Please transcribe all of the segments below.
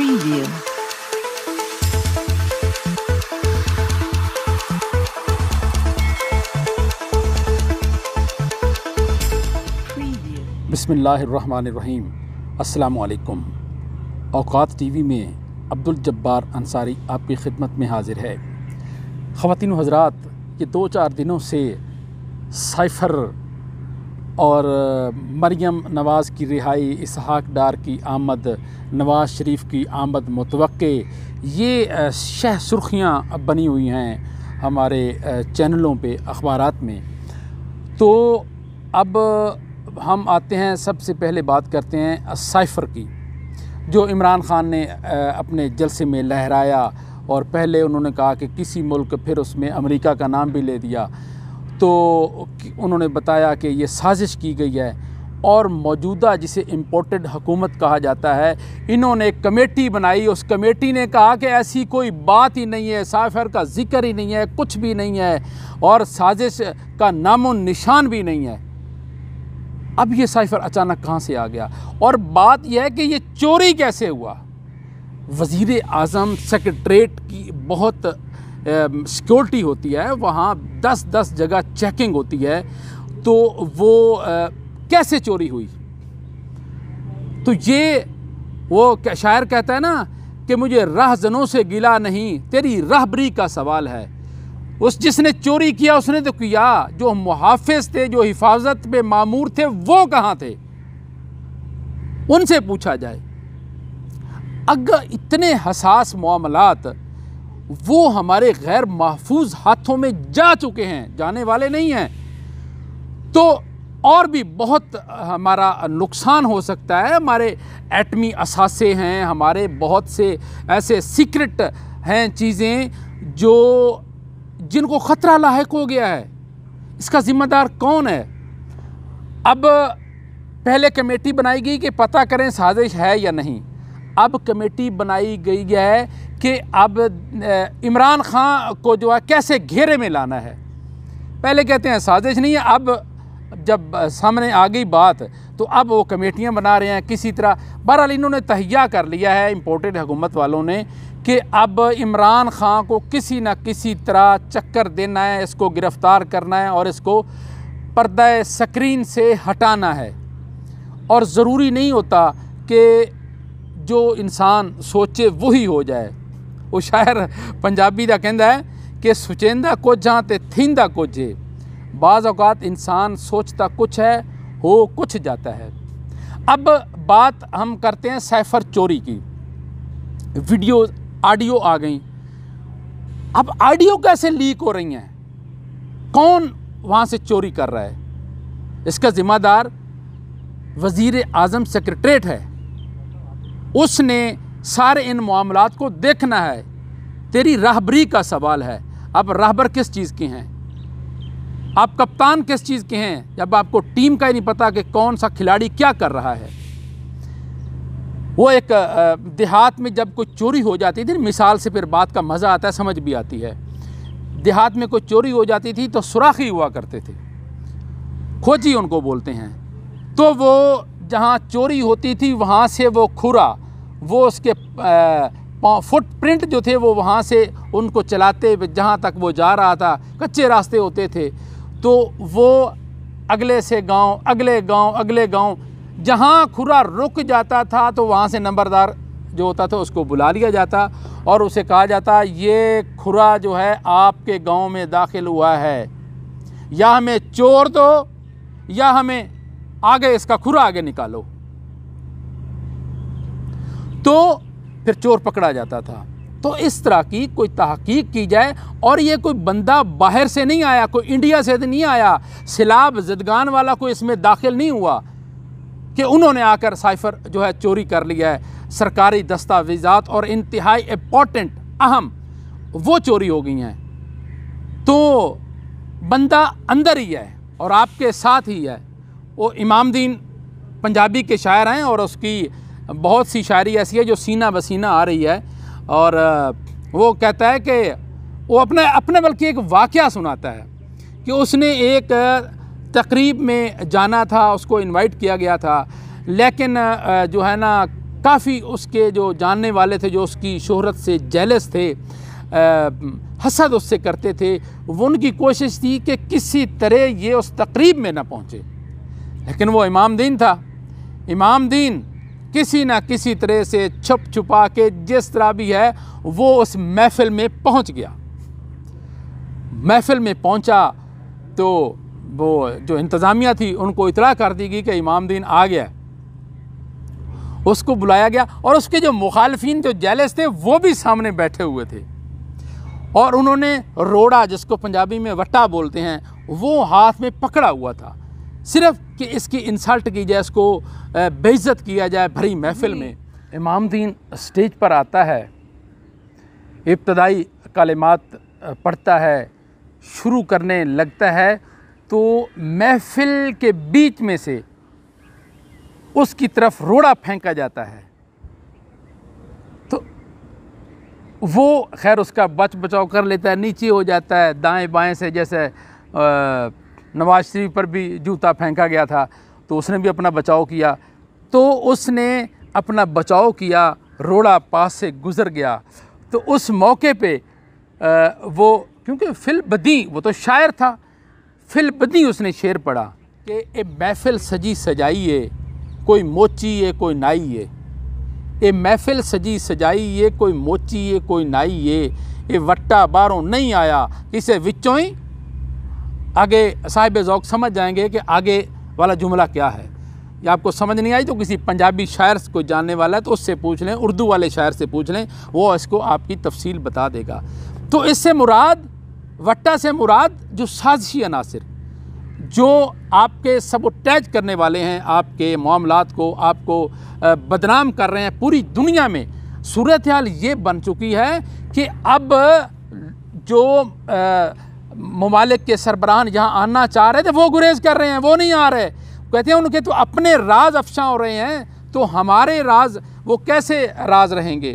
Preview. बिस्मिल्लाहिर्रहमानिर्रहीम। अस्सलामु अलैकुम। औकात टीवी में अब्दुल जब्बार अंसारी आपकी खिदमत में हाजिर है। ख़वातीन व हज़रात, ये 2-4 दिनों से साइफ़र और मरियम नवाज़ की रिहाई, इसहाक डार की आमद, नवाज़ शरीफ की आमद मुतवक्के, ये शह सुर्खियाँ बनी हुई हैं हमारे चैनलों पे, अखबारात में। तो अब हम आते हैं, सबसे पहले बात करते हैं साइफ़र की, जो इमरान ख़ान ने अपने जलसे में लहराया। और पहले उन्होंने कहा कि किसी मुल्क, फिर उसमें अमेरिका का नाम भी ले दिया। तो उन्होंने बताया कि ये साजिश की गई है और मौजूदा, जिसे इम्पोर्टेड हुकूमत कहा जाता है, इन्होंने एक कमेटी बनाई। उस कमेटी ने कहा कि ऐसी कोई बात ही नहीं है, साइफ़र का ज़िक्र ही नहीं है, कुछ भी नहीं है और साजिश का नामो निशान भी नहीं है। अब ये साइफ़र अचानक कहाँ से आ गया? और बात यह है कि ये चोरी कैसे हुआ? वज़ीर आज़म सेक्रेटरीट की बहुत सिक्योरिटी होती है, वहाँ 10-10 जगह चेकिंग होती है, तो वो कैसे चोरी हुई? तो ये वो शायर कहता है ना कि मुझे राहज़नों से गिला नहीं, तेरी रहबरी का सवाल है। उस जिसने चोरी किया उसने तो किया, जो मुहाफ़िज़ थे, जो हिफाजत पे मामूर थे, वो कहाँ थे? उनसे पूछा जाए। अगर इतने हसास मामलात वो हमारे गैर महफूज हाथों में जा चुके हैं, जाने वाले नहीं हैं, तो और भी बहुत हमारा नुकसान हो सकता है। हमारे एटमी असासे हैं, हमारे बहुत से ऐसे सीक्रेट हैं चीज़ें जो जिनको ख़तरा लाहिक हो गया है। इसका ज़िम्मेदार कौन है? अब पहले कमेटी बनाई गई कि पता करें साजिश है या नहीं। अब कमेटी बनाई गई है कि अब इमरान ख़ान को जो है कैसे घेरे में लाना है। पहले कहते हैं साजिश नहीं है, अब जब सामने आ गई बात तो अब वो कमेटियां बना रहे हैं किसी तरह। बहरहाल इन्होंने तहैया कर लिया है, इम्पोर्टेड हुकूमत वालों ने, कि अब इमरान ख़ान को किसी न किसी तरह चक्कर देना है, इसको गिरफ़्तार करना है और इसको पर्दा स्क्रीन से हटाना है। और ज़रूरी नहीं होता कि जो इंसान सोचे वही हो जाए। वो शायर पंजाबी दा कहता है कि सोचेंदा कुछ हाँ ते थींदा कुछ है। बाज़ औक़ात इंसान सोचता कुछ है, हो कुछ जाता है। अब बात हम करते हैं साइफ़र चोरी की। वीडियो, ऑडियो आ गई। अब ऑडियो कैसे लीक हो रही हैं? कौन वहाँ से चोरी कर रहा है? इसका ज़िम्मेदार वज़ीर आज़म सेक्रेटरीट है। उसने सारे इन मामलात को देखना है। तेरी रहबरी का सवाल है। अब रहबर किस चीज़ के हैं? आप कप्तान किस चीज़ के हैं जब आपको टीम का ही नहीं पता कि कौन सा खिलाड़ी क्या कर रहा है? वो एक देहात में जब कोई चोरी हो जाती थी, मिसाल से फिर बात का मज़ा आता है, समझ भी आती है। देहात में कोई चोरी हो जाती थी तो सुराखी हुआ करते थे, खोजी उनको बोलते हैं। तो वो जहाँ चोरी होती थी वहाँ से वो खुरा, वो उसके फुटप्रिंट जो थे वो वहाँ से उनको चलाते जहाँ तक वो जा रहा था, कच्चे रास्ते होते थे, तो वो अगले से गांव, अगले गांव, अगले गांव, जहाँ खुरा रुक जाता था तो वहाँ से नंबरदार जो होता था उसको बुला लिया जाता और उसे कहा जाता ये खुरा जो है आपके गांव में दाखिल हुआ है, या हमें चोर दो या हमें आगे इसका खुरा आगे निकालो। तो फिर चोर पकड़ा जाता था। तो इस तरह की कोई तहकीक की जाए। और ये कोई बंदा बाहर से नहीं आया, कोई इंडिया से नहीं आया, सिलाब ज़दगान वाला कोई इसमें दाखिल नहीं हुआ कि उन्होंने आकर साइफ़र जो है चोरी कर लिया है। सरकारी दस्तावेज़ात और इंतहाई इम्पोर्टेंट अहम वो चोरी हो गई हैं। तो बंदा अंदर ही है और आपके साथ ही है। वो इमामदीन पंजाबी के शायर हैं और उसकी बहुत सी शायरी ऐसी है जो सीना बसीना आ रही है। और वो कहता है कि वो अपने बल्कि एक वाक़या सुनाता है कि उसने एक तकरीब में जाना था, उसको इनवाइट किया गया था, लेकिन जो है ना काफ़ी उसके जो जानने वाले थे, जो उसकी शोहरत से जेलस थे, हसद उससे करते थे, वो उनकी कोशिश थी कि किसी तरह ये उस तकरीब में ना पहुँचे। लेकिन वो इमाम दीन था। इमाम दीन किसी ना किसी तरह से छुप छुपा के जिस तरह भी है वो उस महफ़िल में पहुँच गया। महफ़िल में पहुँचा तो वो जो इंतज़ामिया थी उनको इतला कर दी गई कि इमाम दीन आ गया। उसको बुलाया गया और उसके जो मुखालफिन, जो जेलस थे, वो भी सामने बैठे हुए थे और उन्होंने रोड़ा, जिसको पंजाबी में वट्टा बोलते हैं, वो हाथ में पकड़ा हुआ था, सिर्फ कि इसकी इंसल्ट की जाए, इसको बेइज्जत किया जाए भरी महफ़िल में। इमाम दीन स्टेज पर आता है, इब्तदाई कलिमात पढ़ता है, शुरू करने लगता है, तो महफ़िल के बीच में से उसकी तरफ रोड़ा फेंका जाता है। तो वो खैर उसका बचाव कर लेता है, नीचे हो जाता है दाएं बाएं से, जैसे नवाज शरीफ पर भी जूता फेंका गया था तो उसने भी अपना बचाव किया। तो उसने अपना बचाव किया, रोड़ा पास से गुज़र गया। तो उस मौके पे वो, क्योंकि फिल बदी, वो तो शायर था, फिल बदी उसने शेर पढ़ा कि ए महफ़िल सजी सजाई है, कोई मोची है कोई नाई है। ए महफ़िल सजी सजाई है, कोई मोची है कोई नाई है। ये वट्टा बारों नहीं आया, किसे विच्चों ही। आगे साहिब ज़ौक़ समझ जाएंगे कि आगे वाला जुमला क्या है। या आपको समझ नहीं आई तो किसी पंजाबी शायर को जानने वाला है तो उससे पूछ लें, उर्दू वाले शायर से पूछ लें, वो इसको आपकी तफसील बता देगा। तो इससे मुराद, वट्टा से मुराद जो साजिशी अनासिर, जो आपके सबोटेज करने वाले हैं, आपके मामलात को, आपको बदनाम कर रहे हैं पूरी दुनिया में। सूरत हाल ये बन चुकी है कि अब जो ममालिक के सरबराहान यहाँ आना चाह रहे थे वो गुरेज कर रहे हैं, वो नहीं आ रहे। कहते हैं उनके तो अपने राज अफशा हो रहे हैं, तो हमारे राज वो कैसे राज रहेंगे।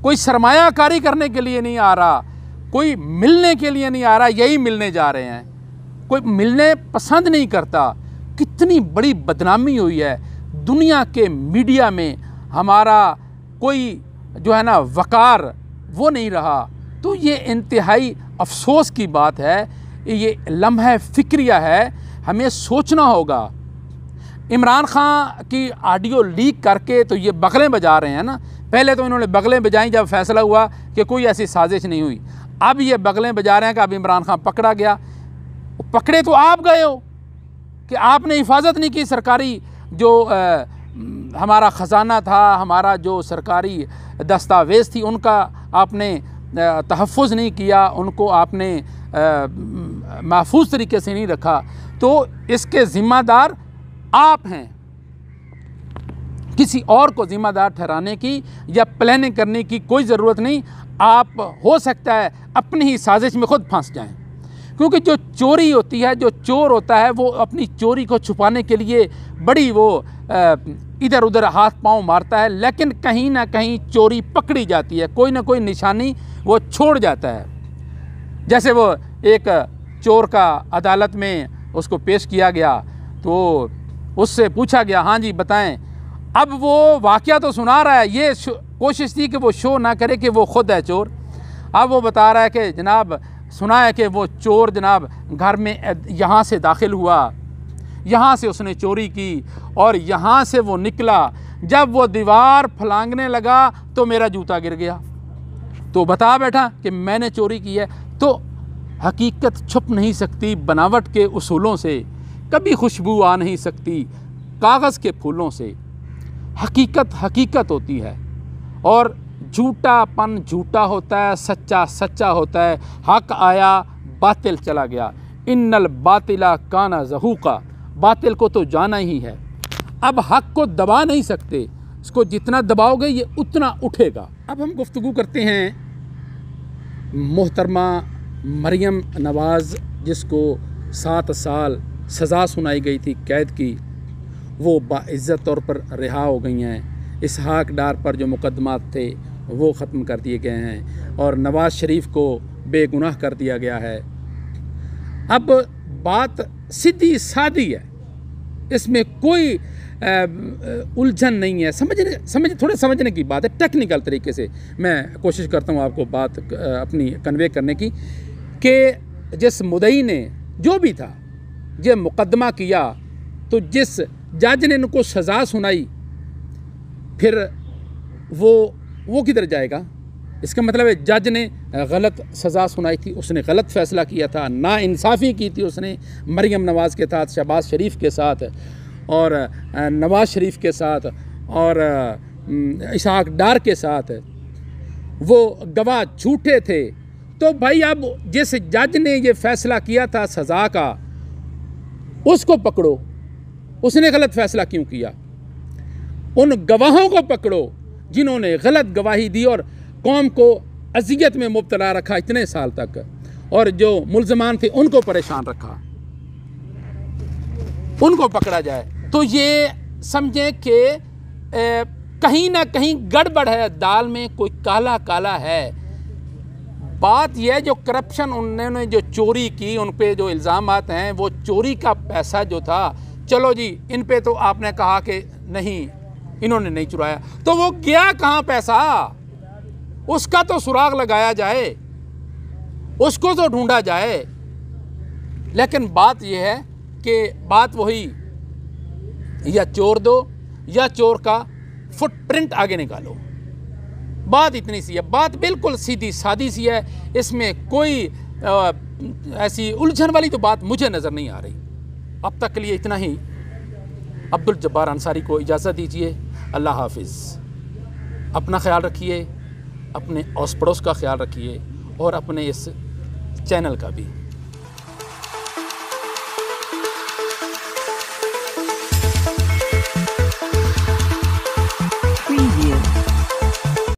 कोई सरमायाकारी करने के लिए नहीं आ रहा, कोई मिलने के लिए नहीं आ रहा, यही मिलने जा रहे हैं। कोई मिलने पसंद नहीं करता। कितनी बड़ी बदनामी हुई है दुनिया के मीडिया में, हमारा कोई जो है ना वक़ार वो नहीं रहा। तो ये इंतहाई अफसोस की बात है, ये लम्हा फ़िक्रिया है, हमें सोचना होगा। इमरान खान की ऑडियो लीक करके तो ये बगलें बजा रहे हैं ना। पहले तो इन्होंने बगलें बजाई जब फैसला हुआ कि कोई ऐसी साजिश नहीं हुई। अब ये बगलें बजा रहे हैं कि अब इमरान खान पकड़ा गया। पकड़े तो आप गए हो कि आपने हिफाजत नहीं की सरकारी, जो हमारा ख़जाना था, हमारा जो सरकारी दस्तावेज़ थी, उनका आपने तहफ़्फ़ुज़ नहीं किया, उनको आपने महफूज तरीके से नहीं रखा। तो इसके ज़िम्मेदार आप हैं। किसी और को ज़िम्मेदार ठहराने की या प्लानिंग करने की कोई ज़रूरत नहीं। आप हो सकता है अपनी ही साजिश में खुद फंस जाएं, क्योंकि जो चोरी होती है, जो चोर होता है, वो अपनी चोरी को छुपाने के लिए बड़ी वो इधर उधर हाथ पांव मारता है, लेकिन कहीं ना कहीं चोरी पकड़ी जाती है, कोई ना कोई निशानी वो छोड़ जाता है। जैसे वो एक चोर का अदालत में उसको पेश किया गया तो उससे पूछा गया, हाँ जी बताएं। अब वो वाक़या तो सुना रहा है, ये कोशिश थी कि वो शो ना करे कि वो ख़ुद है चोर। अब वो बता रहा है कि जनाब सुना है कि वो चोर जनाब घर में यहाँ से दाखिल हुआ, यहाँ से उसने चोरी की और यहाँ से वो निकला। जब वो दीवार फलांगने लगा तो मेरा जूता गिर गया, तो बता बैठा कि मैंने चोरी की है। तो हकीकत छुप नहीं सकती बनावट के उसूलों से, कभी खुशबू आ नहीं सकती कागज़ के फूलों से। हकीकत हकीकत होती है और झूठापन झूठा होता है, सच्चा सच्चा होता है। हक आया बातिल चला गया, इन्नल बातिला काना ज़हूक़ा, बातिल को तो जाना ही है। अब हक को दबा नहीं सकते, इसको जितना दबाओगे ये उतना उठेगा। अब हम गुफ्तगू करते हैं मोहतरमा मरियम नवाज़, जिसको 7 साल सज़ा सुनाई गई थी कैद की, वो बाइज़्ज़त तौर पर रिहा हो गई हैं। इसहाक डार पर जो मुकदमात थे वो ख़त्म कर दिए गए हैं और नवाज़ शरीफ को बेगुनाह कर दिया गया है। अब बात सीधी सादी है इसमें कोई उलझन नहीं है। थोड़े समझने की बात है, टेक्निकल तरीके से मैं कोशिश करता हूँ आपको बात अपनी कन्वे करने की, कि जिस मुद्दई ने जो भी था ये मुकदमा किया, तो जिस जज ने उनको सज़ा सुनाई, फिर वो किधर जाएगा? इसका मतलब है जज ने गलत सज़ा सुनाई थी, उसने गलत फ़ैसला किया था, नाइंसाफ़ी की थी उसने मरियम नवाज़ के साथ, शहबाज शरीफ के साथ और नवाज़ शरीफ के साथ और इसहाक डार के साथ। वो गवाह झूठे थे। तो भाई अब जिस जज ने ये फ़ैसला किया था सज़ा का, उसको पकड़ो, उसने गलत फ़ैसला क्यों किया? उन गवाहों को पकड़ो जिन्होंने गलत गवाही दी और कौम को अज़ियत में मुब्तला रखा इतने साल तक, और जो मुल्ज़मान थे उनको परेशान रखा, उनको पकड़ा जाए। तो ये समझें कि कहीं ना कहीं गड़बड़ है, दाल में कोई काला काला है। बात यह है जो करप्शन उन्होंने जो चोरी की, उन पे जो इल्ज़ामात हैं, वो चोरी का पैसा जो था, चलो जी इन पे तो आपने कहा कि नहीं इन्होंने नहीं चुराया, तो वो गया कहाँ पैसा? उसका तो सुराग लगाया जाए, उसको तो ढूंढा जाए। लेकिन बात यह है कि बात वही, या चोर दो या चोर का फुटप्रिंट आगे निकालो। बात इतनी सी है, बात बिल्कुल सीधी सादी सी है, इसमें कोई ऐसी उलझन वाली तो बात मुझे नज़र नहीं आ रही। अब तक के लिए इतना ही। अब्दुल जब्बार अंसारी को इजाज़त दीजिए। अल्लाह हाफिज़। अपना ख्याल रखिए, अपने आस पड़ोस का ख्याल रखिए और अपने इस चैनल का भी।